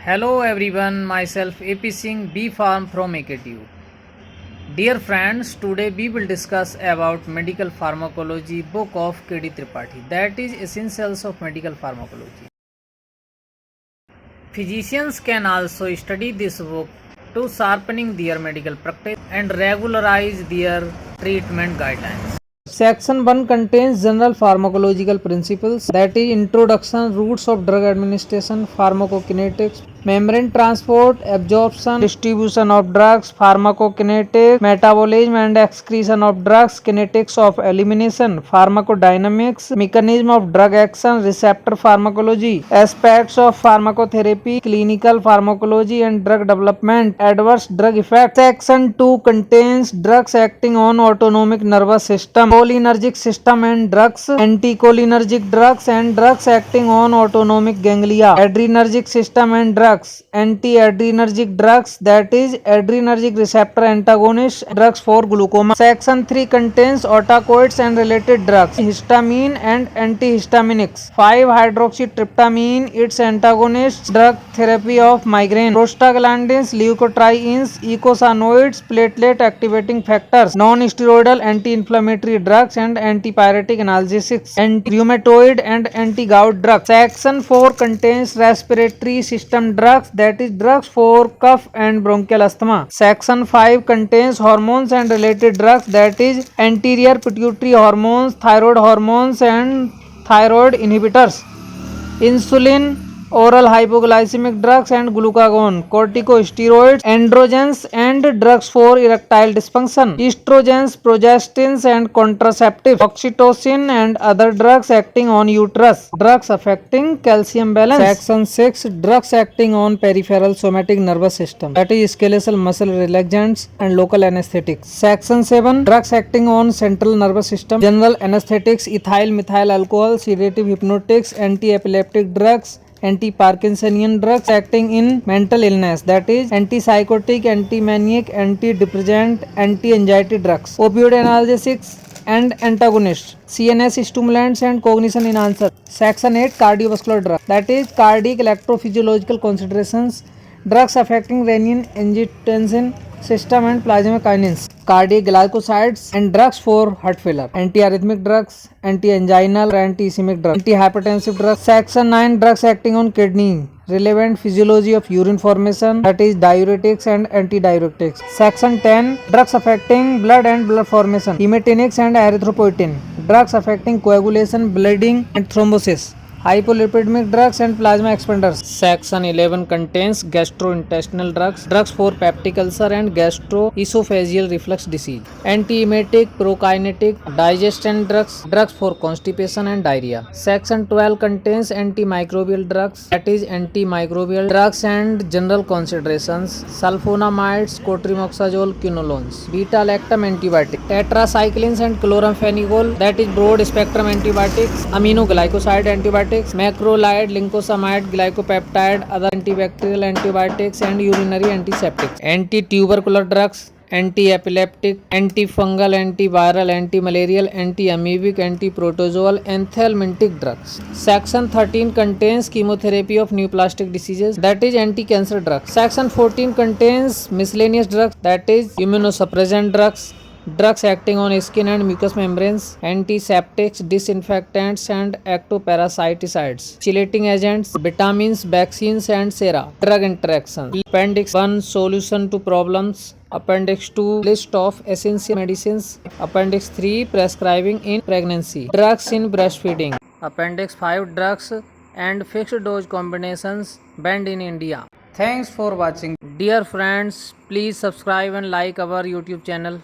Hello everyone, myself AP Singh, B Farm from AKTU. Dear friends, today we will discuss about medical pharmacology book of KD Tripathi, that is Essentials of Medical Pharmacology. Physicians can also study this book to sharpening their medical practice and regularize their treatment guidelines. Section 1 contains general pharmacological principles, that is introduction, routes of drug administration, pharmacokinetics, membrane transport, absorption, distribution of drugs, pharmacokinetics, metabolism and excretion of drugs, kinetics of elimination, pharmacodynamics, mechanism of drug action, receptor pharmacology, aspects of pharmacotherapy, clinical pharmacology and drug development, adverse drug effects. Section 2 contains drugs acting on autonomic nervous system, cholinergic system and drugs, anticholinergic drugs and drugs acting on autonomic ganglia, adrenergic system and drugs, anti-adrenergic drugs, that is adrenergic receptor antagonists, drugs for glaucoma. Section 3 contains otacoids and related drugs, histamine and antihistaminics, 5-hydroxytryptamine, its antagonists, drug therapy of migraine, prostaglandins, leukotrienes, eicosanoids, platelet activating factors, non-steroidal anti-inflammatory drugs and antipyretic analgesics, anti-rheumatoid and anti-gout drugs. Section 4 contains respiratory system drugs, that is drugs for cough and bronchial asthma. Section 5 contains hormones and related drugs, that is anterior pituitary hormones, thyroid hormones and thyroid inhibitors, insulin, oral hypoglycemic drugs and glucagon, corticosteroids, androgens and drugs for erectile dysfunction, estrogens, progestins and contraceptives, oxytocin and other drugs acting on uterus, drugs affecting calcium balance. Section 6 drugs acting on peripheral somatic nervous system, that is skeletal muscle relaxants and local anesthetics. Section 7 drugs acting on central nervous system, general anesthetics, ethyl methyl alcohol, sedative hypnotics, anti-epileptic drugs, anti-Parkinsonian drugs acting in mental illness, that is antipsychotic, anti-maniac, antidepressant, anti-anxiety drugs, opioid analgesics and antagonists, CNS stimulants and cognition enhancers. Section 8 cardiovascular drugs, that is cardiac electrophysiological considerations, drugs affecting renin-angiotensin system and plasma kinase, cardiac glycosides and drugs for heart failure, antiarrhythmic drugs, anti-anginal, anti-ischemic drugs, antihypertensive drugs. Section 9 drugs acting on kidney, relevant physiology of urine formation, that is diuretics and antidiuretics. Section 10 drugs affecting blood and blood formation, hematinics and erythropoietin, drugs affecting coagulation, bleeding and thrombosis, hypolipidemic drugs and plasma expanders. Section 11 contains gastrointestinal drugs, drugs for peptic ulcer and gastroesophageal reflux disease, antiemetic, prokinetic, digestion drugs, drugs for constipation and diarrhea. Section 12 contains antimicrobial drugs, that is antimicrobial drugs and general considerations, sulfonamides, cotrimoxazole, quinolones, beta-lactam antibiotic, tetracyclines and chloramphenicol, that is broad spectrum antibiotics, aminoglycoside antibiotics, macrolide, lincosamide, glycopeptide, other antibacterial antibiotics and urinary antiseptics, anti-tubercular drugs, anti-epileptic, antifungal, antiviral, antimalarial, anti-amoebic, anti-protozoal, anthelmintic drugs. Section 13 contains chemotherapy of neoplastic diseases, that is anti-cancer drugs. Section 14 contains miscellaneous drugs, that is immunosuppressant drugs, drugs acting on skin and mucous membranes, antiseptics, disinfectants and ectoparasiticides, chelating agents, vitamins, vaccines and sera. Drug interactions. Appendix 1 solution to problems. Appendix 2 list of essential medicines. Appendix 3 prescribing in pregnancy, drugs in breastfeeding. Appendix 5 drugs and fixed dose combinations banned in India. Thanks for watching. Dear friends, please subscribe and like our YouTube channel.